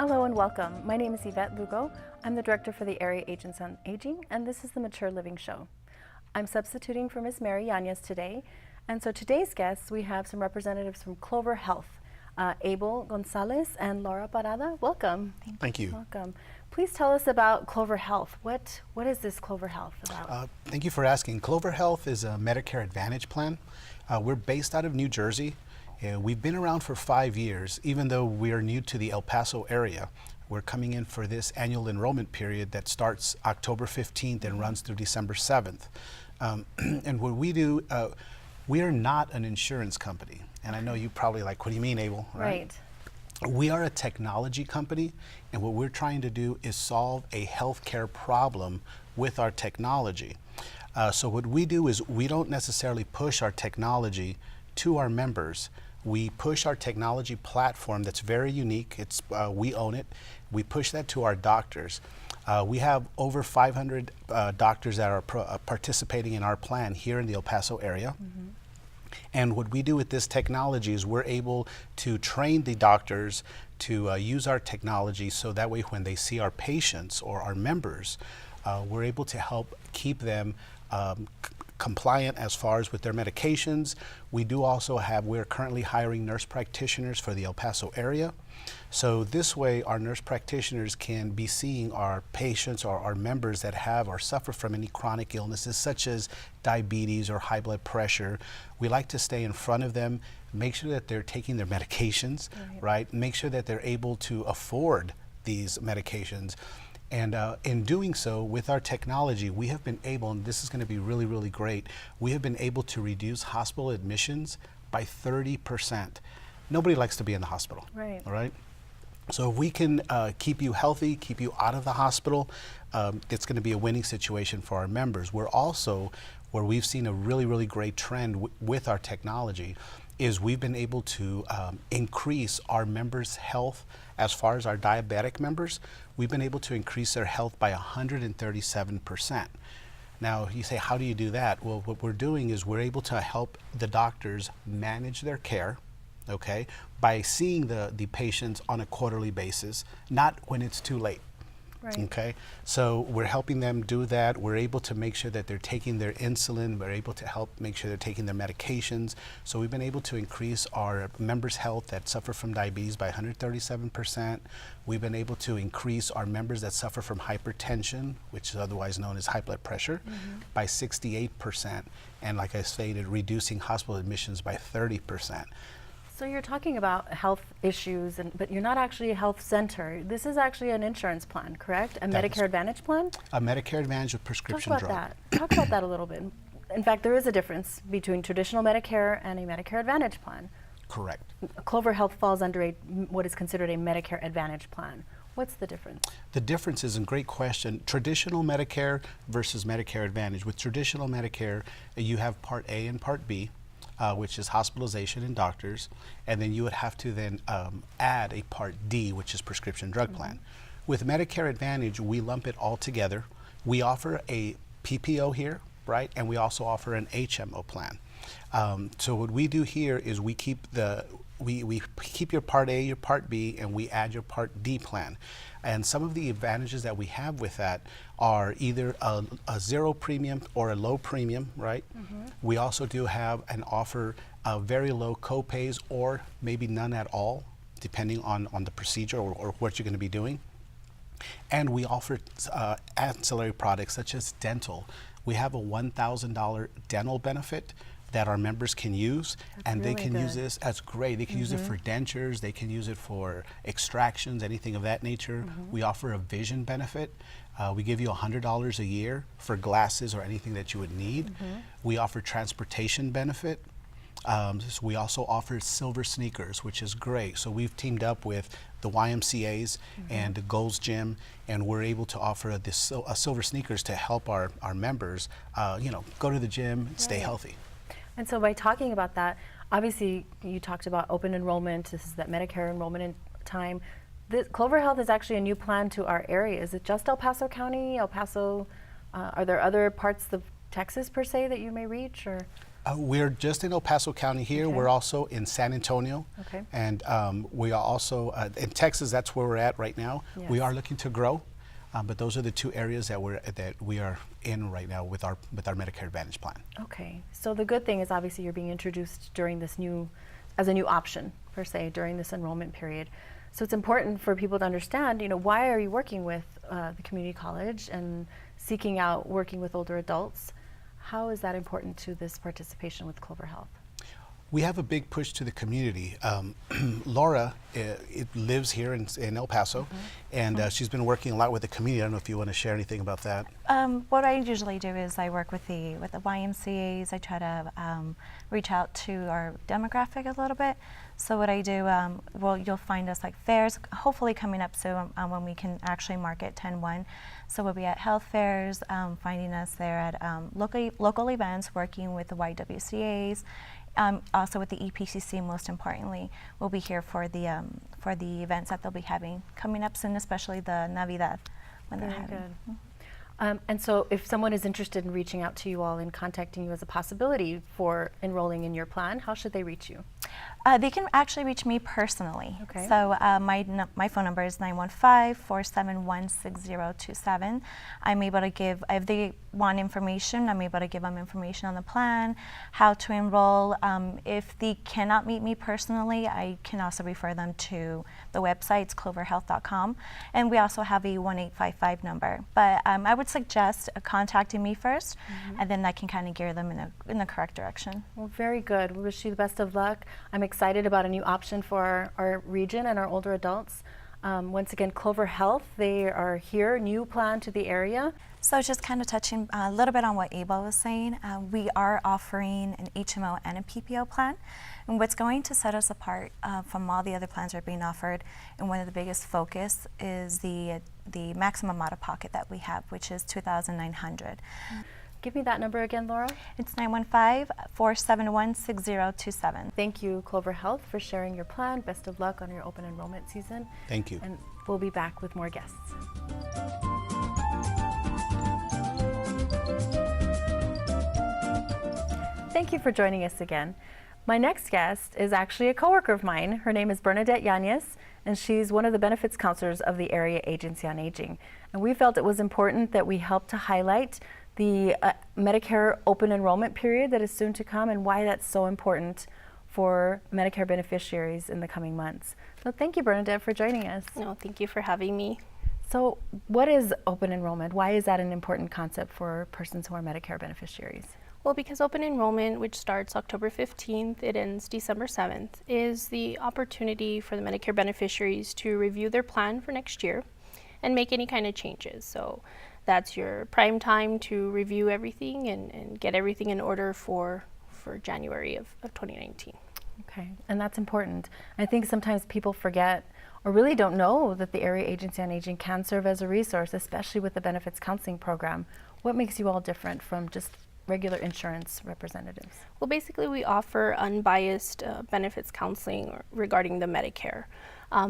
Hello and welcome. My name is Ivette Lugo. I'm the director for the Area Agents on Aging, and this is the Mature Living Show. I'm substituting for Ms. Mary Yanez today, and so today's guests, we have some representatives from Clover Health, Abel Gonzalez and Laura Parada. Welcome. Thank you. Welcome. Please tell us about Clover Health. What is this Clover Health about? Thank you for asking. Clover Health is a Medicare Advantage plan. We're based out of New Jersey. We've been around for 5 years, even though we are new to the El Paso area. We're coming in for this annual enrollment period that starts October 15th and runs through December 7th. And what we do, we are not an insurance company. And I know you probably like, what do you mean, Abel? Right. We are a technology company, and what we're trying to do is solve a healthcare problem with our technology. So what we do is we don't necessarily push our technology to our members. We push our technology platform that's very unique. We own it. We push that to our doctors. We have over 500 doctors that are participating in our plan here in the El Paso area. Mm-hmm. And what we do with this technology is we're able to train the doctors to use our technology so that way when they see our patients or our members, we're able to help keep them compliant as far as with their medications. We do also we're currently hiring nurse practitioners for the El Paso area. So this way our nurse practitioners can be seeing our patients or our members that have or suffer from any chronic illnesses such as diabetes or high blood pressure. We like to stay in front of them, make sure that they're taking their medications, right? Make sure that they're able to afford these medications. And in doing so, with our technology, we have been able, and this is going to be really, really great, we have been able to reduce hospital admissions by 30%. Nobody likes to be in the hospital, right? All right? So if we can keep you healthy, keep you out of the hospital, it's going to be a winning situation for our members. We're also, where we've seen a really, really great trend with our technology, is we've been able to increase our members' health. As far as our diabetic members, we've been able to increase their health by 137%. Now, you say, how do you do that? Well, what we're doing is we're able to help the doctors manage their care, okay, by seeing the patients on a quarterly basis, not when it's too late. Right. Okay, so we're helping them do that. We're able to make sure that they're taking their insulin. We're able to help make sure they're taking their medications. So we've been able to increase our members' health that suffer from diabetes by 137%. We've been able to increase our members that suffer from hypertension, which is otherwise known as high blood pressure, by 68%. And like I stated, reducing hospital admissions by 30%. So you're talking about health issues, but you're not actually a health center. This is actually an insurance plan, correct? A Medicare Advantage plan? A Medicare Advantage with prescription drug. Talk about that. Talk about that a little bit. In fact, there is a difference between traditional Medicare and a Medicare Advantage plan. Correct. Clover Health falls under what is considered a Medicare Advantage plan. What's the difference? The difference is a great question. Traditional Medicare versus Medicare Advantage. With traditional Medicare, you have Part A and Part B. Which is hospitalization and doctors, and then you would have to then add a Part D, which is prescription drug plan. With Medicare Advantage, we lump it all together. We offer a PPO here, right, and we also offer an HMO plan. So what we do here is we keep we keep your Part A, your Part B, and we add your Part D plan. And some of the advantages that we have with that are either a zero premium or a low premium, right? We also do have an offer of very low copays or maybe none at all, depending on the procedure or what you're going to be doing. And we offer ancillary products such as dental. We have a $1,000 dental benefit that our members can use, and they can use this. That's great. They can use it for dentures, they can use it for extractions, anything of that nature. We offer a vision benefit. We give you $100 a year for glasses or anything that you would need. We offer transportation benefit. So we also offer silver sneakers, which is great. So we've teamed up with the YMCA's and the Gold's Gym, and we're able to offer silver sneakers to help our members, go to the gym, and stay healthy. And so by talking about that, obviously you talked about open enrollment. This is that Medicare enrollment in time. Clover Health is actually a new plan to our area. Is it just El Paso County, El Paso? Are there other parts of Texas per se that you may reach, or? We're just in El Paso County here. Okay. We're also in San Antonio. Okay. And we are also in Texas. That's where we're at right now. We Yes. are looking to grow, but those are the two areas that we are in right now with our Medicare Advantage plan. Okay, so the good thing is obviously you're being introduced during this as a new option per se during this enrollment period. So it's important for people to understand, why are you working with the community college and seeking out working with older adults? How is that important to this participation with Clover Health? We have a big push to the community. Laura lives here in El Paso, and she's been working a lot with the community. I don't know if you want to share anything about that. What I usually do is I work with the YMCA's. I try to reach out to our demographic a little bit. So what I do, well, you'll find us like fairs, hopefully coming up soon when we can actually market 10-1. So we'll be at health fairs, finding us there at local events, working with the YWCA's. Also with the EPCC, most importantly, we'll be here for the events that they'll be having coming up soon, especially the Navidad when they're Very having. good. And so if someone is interested in reaching out to you all and contacting you as a possibility for enrolling in your plan, how should they reach you? They can actually reach me personally. Okay. So my phone number is 915-471-6027. I'm able to give, if they want information, I'm able to give them information on the plan, how to enroll. If they cannot meet me personally, I can also refer them to the website, it's cloverhealth.com. And we also have a 1-855 number. But I would suggest contacting me first, and then I can kind of gear them in the correct direction. Well, very good. We wish you the best of luck. I'm excited about a new option for our region and our older adults. Once again, Clover Health, they are here, new plan to the area. So just kind of touching a little bit on what Abel was saying, we are offering an HMO and a PPO plan. And what's going to set us apart from all the other plans that are being offered, and one of the biggest focus is the maximum out-of-pocket that we have, which is $2,900. Give me that number again, Laura. It's 915-471-6027. Thank you, Clover Health, for sharing your plan. Best of luck on your open enrollment season. Thank you. And we'll be back with more guests. Thank you for joining us again. My next guest is actually a coworker of mine. Her name is Bernadette Yanez, and she's one of the benefits counselors of the Area Agency on Aging. And we felt it was important that we help to highlight the Medicare open enrollment period that is soon to come and why that's so important for Medicare beneficiaries in the coming months. So thank you, Bernadette, for joining us. No, thank you for having me. So what is open enrollment? Why is that an important concept for persons who are Medicare beneficiaries? Well, because open enrollment, which starts October 15th, it ends December 7th, is the opportunity for the Medicare beneficiaries to review their plan for next year and make any kind of changes. So that's your prime time to review everything and get everything in order for January of 2019. Okay, and that's important. I think sometimes people forget or really don't know that the Area Agency on Aging can serve as a resource, especially with the benefits counseling program. What makes you all different from just regular insurance representatives? Well, basically we offer unbiased benefits counseling regarding the Medicare.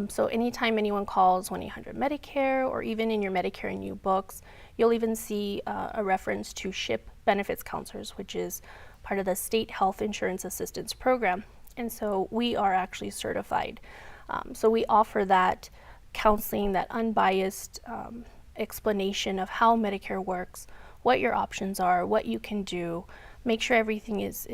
So anytime anyone calls 1-800-MEDICARE, or even in your Medicare and You books, you'll even see a reference to SHIP benefits counselors, which is part of the State Health Insurance Assistance Program. And so we are actually certified. So we offer that counseling, that unbiased explanation of how Medicare works, what your options are, what you can do, make sure everything is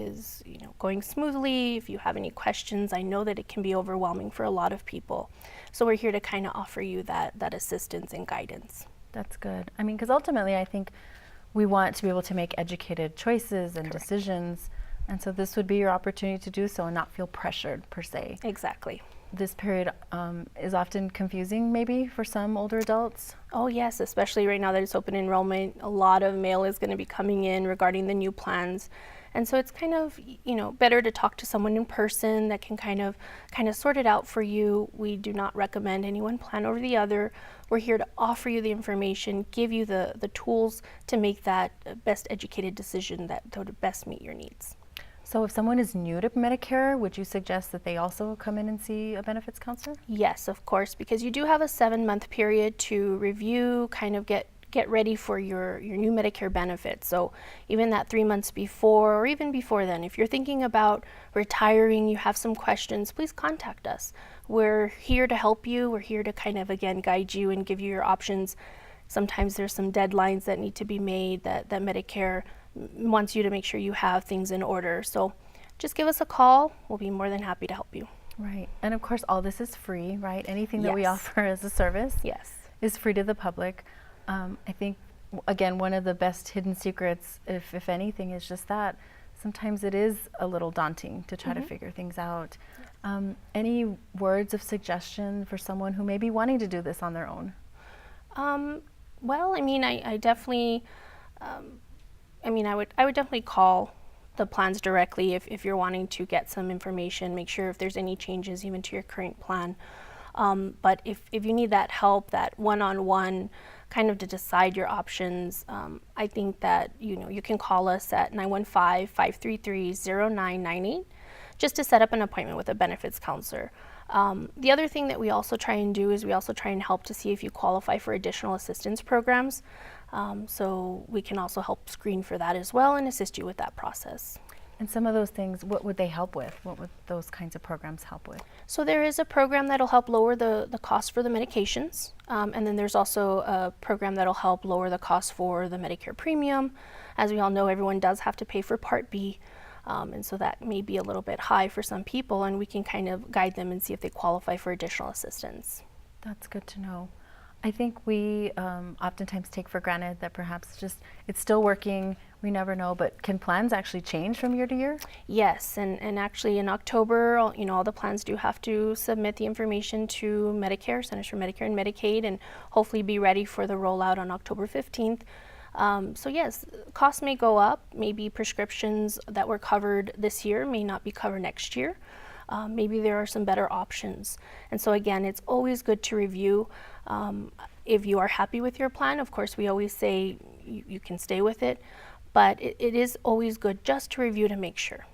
going smoothly. If you have any questions, I know that it can be overwhelming for a lot of people. So we're here to kind of offer you that assistance and guidance. That's good. I mean, because ultimately I think we want to be able to make educated choices and Correct. decisions. And so this would be your opportunity to do so and not feel pressured per se. Exactly. This period is often confusing maybe for some older adults. Oh yes, especially right now that it's open enrollment, a lot of mail is going to be coming in regarding the new plans. And so it's kind of, better to talk to someone in person that can kind of sort it out for you. We do not recommend any one plan over the other. We're here to offer you the information, give you the tools to make that best educated decision that would best meet your needs. So if someone is new to Medicare, would you suggest that they also come in and see a benefits counselor? Yes, of course, because you do have a 7-month period to review, kind of get get ready for your new Medicare benefits. So even that 3 months before, or even before then, if you're thinking about retiring, you have some questions, please contact us. We're here to help you. We're here to kind of, again, guide you and give you your options. Sometimes there's some deadlines that need to be made that Medicare wants you to make sure you have things in order. So just give us a call. We'll be more than happy to help you. Right. And of course, all this is free, right? Anything that we Yes. offer as a service Yes. is free to the public. I think, again, one of the best hidden secrets, if anything, is just that sometimes it is a little daunting to try to figure things out. Any words of suggestion for someone who may be wanting to do this on their own? Well, I mean, I definitely, I would definitely call the plans directly if you're wanting to get some information, make sure if there's any changes even to your current plan. But if you need that help, that one-on-one kind of to decide your options, I think that, you can call us at 915-533-0998 just to set up an appointment with a benefits counselor. The other thing that we also try and do is we also try and help to see if you qualify for additional assistance programs. So we can also help screen for that as well and assist you with that process. And some of those things, what would they help with? What would those kinds of programs help with? So there is a program that'll help lower the cost for the medications. And then there's also a program that'll help lower the cost for the Medicare premium. As we all know, everyone does have to pay for Part B. And so that may be a little bit high for some people, and we can kind of guide them and see if they qualify for additional assistance. That's good to know. I think we oftentimes take for granted that perhaps it's still working, we never know, but can plans actually change from year to year? Yes, and actually in October, all the plans do have to submit the information to Medicare, Centers for Medicare and Medicaid, and hopefully be ready for the rollout on October 15th. So yes, costs may go up. Maybe prescriptions that were covered this year may not be covered next year. Maybe there are some better options. And so again, it's always good to review. If you are happy with your plan, of course, we always say you can stay with it, but it is always good just to review to make sure.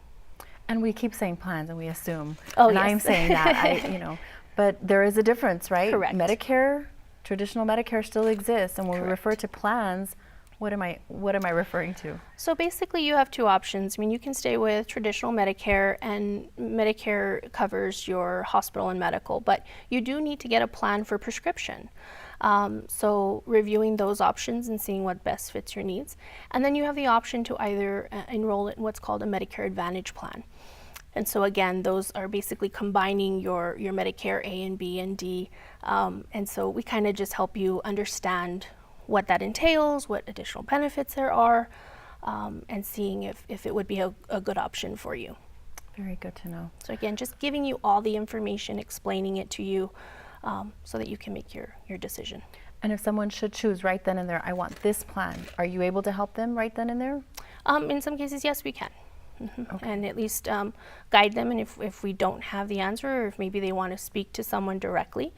And we keep saying plans and we assume. Oh, and yes. I'm saying that, but there is a difference, right? Correct. Medicare, traditional Medicare still exists, and when we Correct. refer to plans, what am I referring to? So basically you have two options. I mean, you can stay with traditional Medicare, and Medicare covers your hospital and medical, but you do need to get a plan for prescription. So reviewing those options and seeing what best fits your needs. And then you have the option to either enroll in what's called a Medicare Advantage plan. And so again, those are basically combining your Medicare A and B and D. And so we kind of just help you understand what that entails, what additional benefits there are, and seeing if it would be a good option for you. Very good to know. So again, just giving you all the information, explaining it to you, so that you can make your decision. And if someone should choose right then and there, I want this plan, are you able to help them right then and there? In some cases, yes, we can. And at least guide them, and if we don't have the answer, or if maybe they want to speak to someone directly,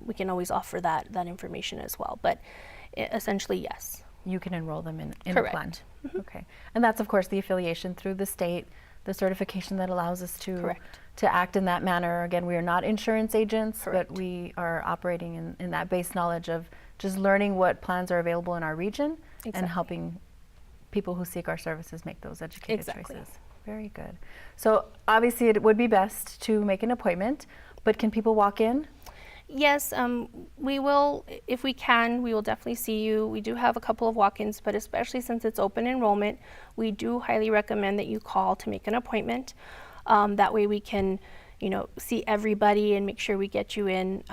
we can always offer that information as well. But essentially, yes. You can enroll them in a Correct. plan. Okay. And that's, of course, the affiliation through the state, the certification that allows us to act in that manner. Again, we are not insurance agents, Correct. but we are operating in that base knowledge of just learning what plans are available in our region and helping people who seek our services make those educated choices. Very good. So obviously it would be best to make an appointment, but can people walk in? Yes, we will, if we can, we will definitely see you. We do have a couple of walk-ins, but especially since it's open enrollment, we do highly recommend that you call to make an appointment. That way we can, see everybody and make sure we get you in.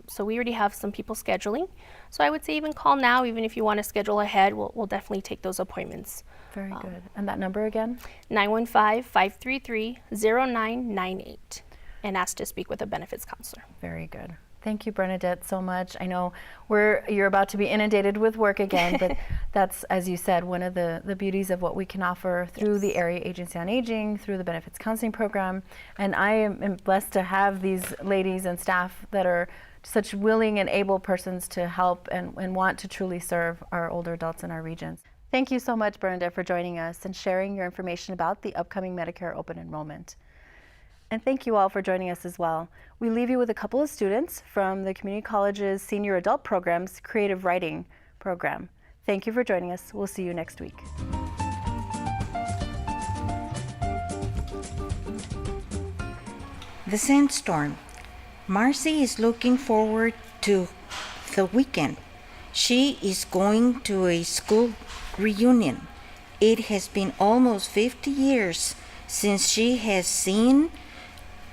So we already have some people scheduling. So I would say even call now, even if you want to schedule ahead, we'll definitely take those appointments. Very good. And that number again? 915-533-0998, and ask to speak with a benefits counselor. Very good. Thank you, Bernadette, so much. I know you're about to be inundated with work again, but that's, as you said, one of the beauties of what we can offer through the Area Agency on Aging, through the Benefits Counseling Program. And I am blessed to have these ladies and staff that are such willing and able persons to help and want to truly serve our older adults in our regions. Thank you so much, Bernadette, for joining us and sharing your information about the upcoming Medicare open enrollment. And thank you all for joining us as well. We leave you with a couple of students from the Community College's Senior Adult Program's Creative Writing program. Thank you for joining us. We'll see you next week. The sandstorm. Marcy is looking forward to the weekend. She is going to a school reunion. It has been almost 50 years since she has seen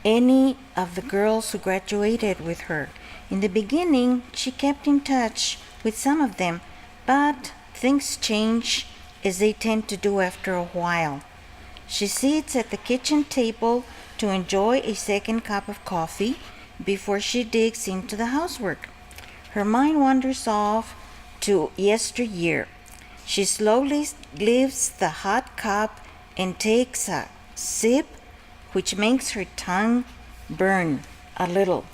any of the girls who graduated with her. In the beginning, she kept in touch with some of them, but things change as they tend to do after a while. She sits at the kitchen table to enjoy a second cup of coffee before she digs into the housework. Her mind wanders off to yesteryear. She slowly lifts the hot cup and takes a sip, which makes her tongue burn a little.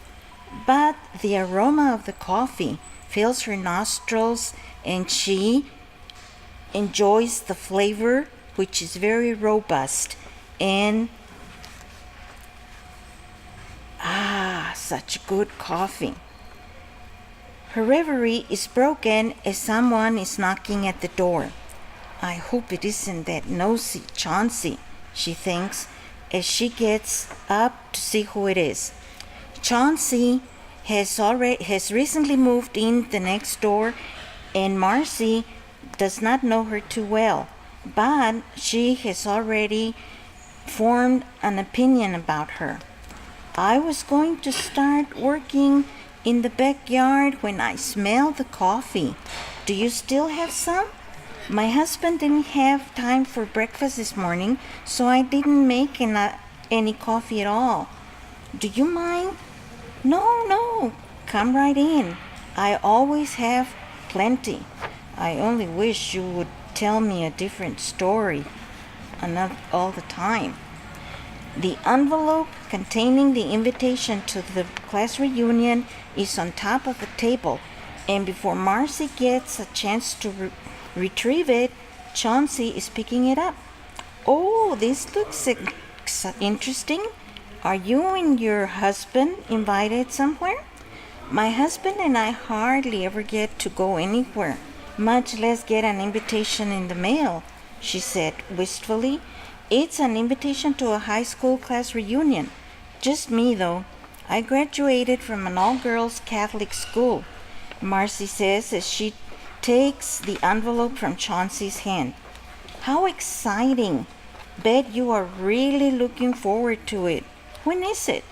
But the aroma of the coffee fills her nostrils and she enjoys the flavor, which is very robust and such good coffee. Her reverie is broken as someone is knocking at the door. I hope it isn't that nosy Chauncey, she thinks, as she gets up to see who it is. Chauncey has recently moved in the next door, and Marcy does not know her too well, but she has already formed an opinion about her. I was going to start working in the backyard when I smelled the coffee. Do you still have some? My husband didn't have time for breakfast this morning, so I didn't make any coffee at all. Do you mind? No, come right in. I always have plenty. I only wish you would tell me a different story, not all the time. The envelope containing the invitation to the class reunion is on top of the table, and before Marcy gets a chance to retrieve it, Chauncey is picking it up. Oh, this looks interesting. Are you and your husband invited somewhere? My husband and I hardly ever get to go anywhere, much less get an invitation in the mail, she said wistfully. It's an invitation to a high school class reunion. Just me, though. I graduated from an all-girls Catholic school, Marcy says as she takes the envelope from Chauncey's hand. How exciting. Bet you are really looking forward to it. When is it?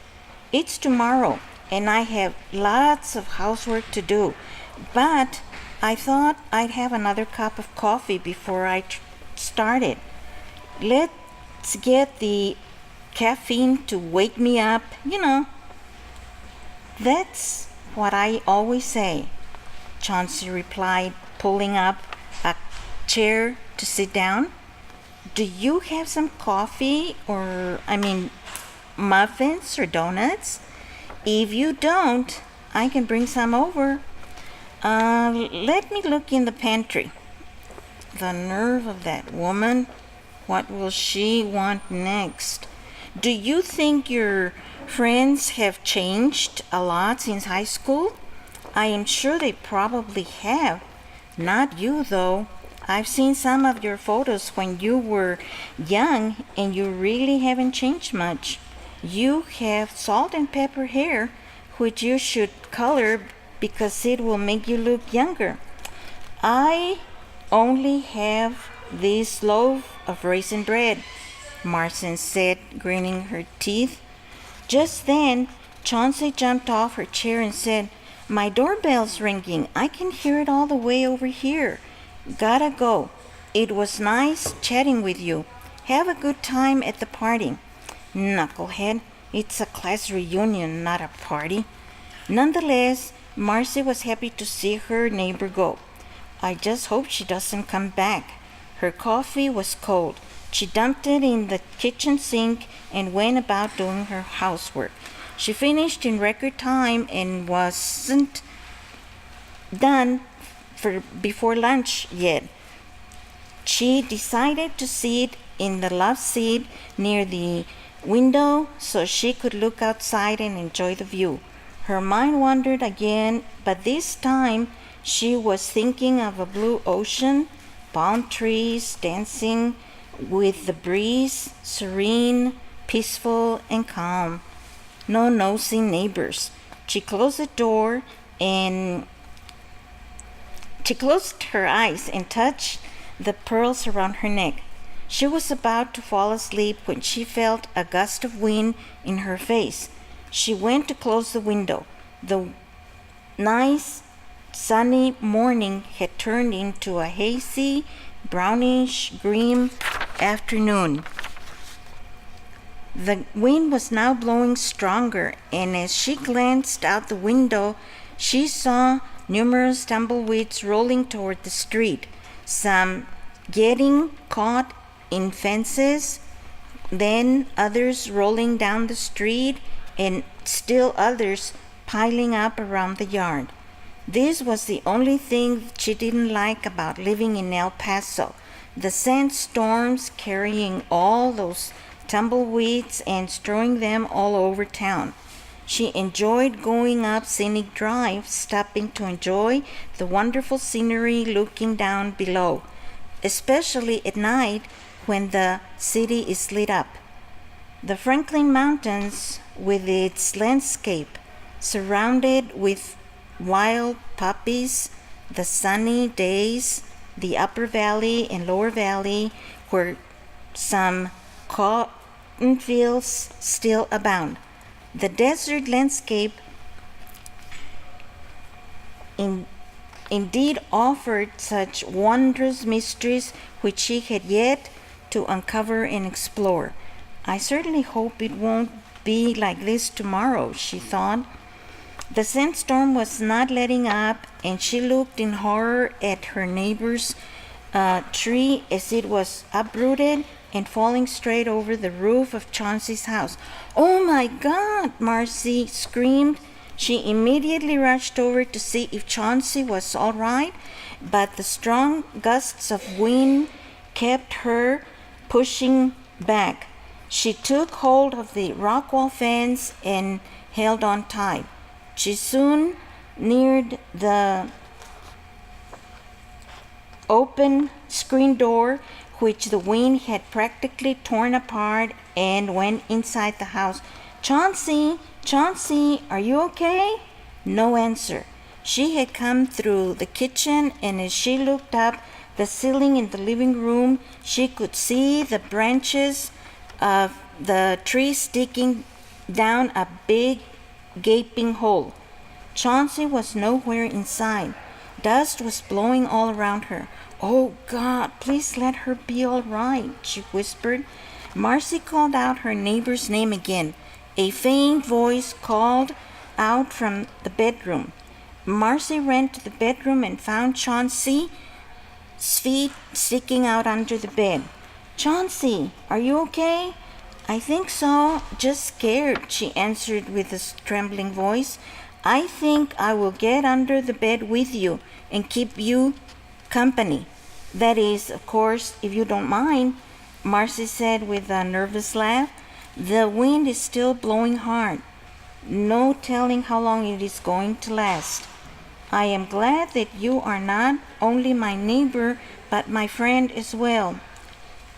It's tomorrow, and I have lots of housework to do. But I thought I'd have another cup of coffee before I started. Let's get the caffeine to wake me up, That's what I always say, Chauncey replied, pulling up a chair to sit down. Do you have some coffee muffins or donuts? If you don't, I can bring some over. Let me look in the pantry. The nerve of that woman. What will she want next? Do you think your friends have changed a lot since high school? I am sure they probably have. Not you, though. I've seen some of your photos when you were young, and you really haven't changed much. You have salt and pepper hair, which you should color because it will make you look younger. I only have this loaf of raisin bread, Marcy said, grinning her teeth. Just then, Chauncey jumped off her chair and said, My doorbell's ringing. I can hear it all the way over here. Gotta go. It was nice chatting with you. Have a good time at the party. Knucklehead, it's a class reunion, not a party. Nonetheless, Marcy was happy to see her neighbor go. I just hope she doesn't come back. Her coffee was cold. She dumped it in the kitchen sink and went about doing her housework. She finished in record time and wasn't done before lunch yet. She decided to sit in the love seat near the window so she could look outside and enjoy the view. Her mind wandered again, but this time She was thinking of a blue ocean, palm trees dancing with the breeze, serene, peaceful, and calm. No nosy neighbors. She closed the door and she closed her eyes and touched the pearls around her neck. She was about to fall asleep when she felt a gust of wind in her face. She went to close the window. The nice, sunny morning had turned into a hazy, brownish green afternoon. The wind was now blowing stronger, and as she glanced out the window, she saw numerous tumbleweeds rolling toward the street, some getting caught in fences, then others rolling down the street, and still others piling up around the yard. This was the only thing she didn't like about living in El Paso, the sandstorms carrying all those tumbleweeds and strewing them all over town. She enjoyed going up scenic drive, stopping to enjoy the wonderful scenery looking down below, especially at night when the city is lit up. The Franklin Mountains, with its landscape surrounded with wild poppies, the sunny days, the upper valley and lower valley, where some cotton fields still abound. The desert landscape indeed offered such wondrous mysteries which she had yet to uncover and explore. I certainly hope it won't be like this tomorrow, she thought. The sandstorm was not letting up, and she looked in horror at her neighbor's tree as it was uprooted and falling straight over the roof of Chauncey's house. "Oh my God!" Marcy screamed. She immediately rushed over to see if Chauncey was all right, but the strong gusts of wind kept her pushing back. She took hold of the rock wall fence and held on tight. She soon neared the open screen door, which the wind had practically torn apart, and went inside the house. "Chauncey, Chauncey, are you okay?" No answer. She had come through the kitchen, and as she looked up the ceiling in the living room, she could see the branches of the tree sticking down a big gaping hole. Chauncey was nowhere inside. Dust was blowing all around her. "Oh God, please let her be all right," she whispered. Marcy called out her neighbor's name again. A faint voice called out from the bedroom. Marcy ran to the bedroom and found Chauncey's feet sticking out under the bed. "Chauncey, are you okay?" "I think so, just scared," she answered with a trembling voice. "I think I will get under the bed with you and keep you company. That is, of course, if you don't mind," Marcy said with a nervous laugh. "The wind is still blowing hard. No telling how long it is going to last. I am glad that you are not only my neighbor, but my friend as well.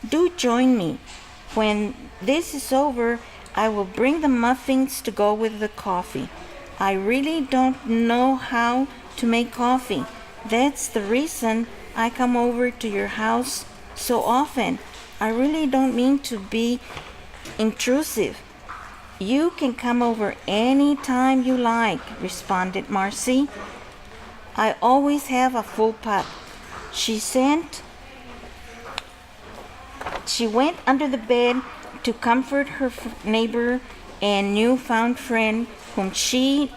Do join me. When this is over, I will bring the muffins to go with the coffee. I really don't know how to make coffee. That's the reason I come over to your house so often. I really don't mean to be intrusive." "You can come over any time you like," responded Marcy. "I always have a full pot." She went under the bed to comfort her neighbor and newfound friend, whom she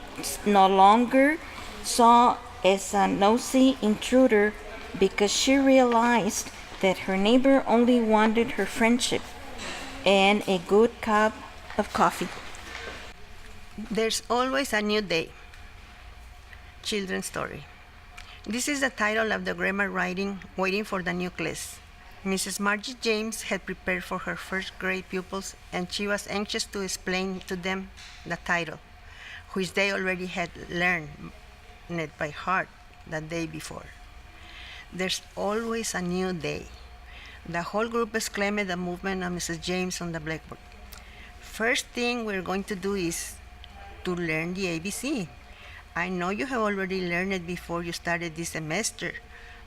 no longer saw as a nosy intruder, because she realized that her neighbor only wanted her friendship and a good cup of coffee. There's always a new day. Children's story. This is the title of the grammar writing, Waiting for the New Class. Mrs. Margie James had prepared for her first grade pupils, and she was anxious to explain to them the title, which they already had learned it by heart. the day before. There's always a new day. The whole group exclaimed the movement of Mrs. James on the blackboard. First thing we're going to do is to learn the ABC. I know you have already learned it before you started this semester,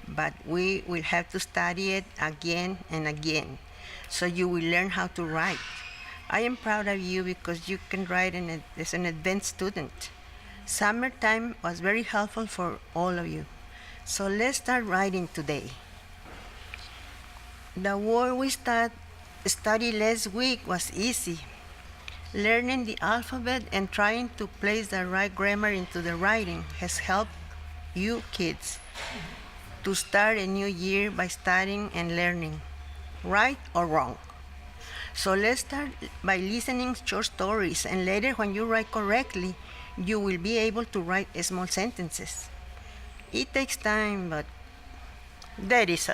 but we will have to study it again and again, so you will learn how to write. I am proud of you because you can write as an advanced student. Summertime was very helpful for all of you. So let's start writing today. The word we studied last week was easy. Learning the alphabet and trying to place the right grammar into the writing has helped you kids to start a new year by studying and learning, right or wrong. So let's start by listening short stories, and later when you write correctly, you will be able to write small sentences. It takes time, but that is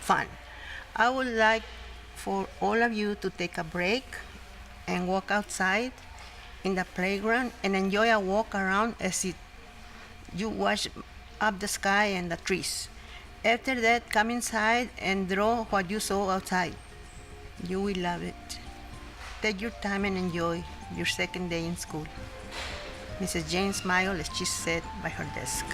fun. I would like for all of you to take a break and walk outside in the playground and enjoy a walk around as you watch up the sky and the trees. After that, come inside and draw what you saw outside. You will love it. Take your time and enjoy your second day in school. Mrs. Jane smiled as she sat by her desk.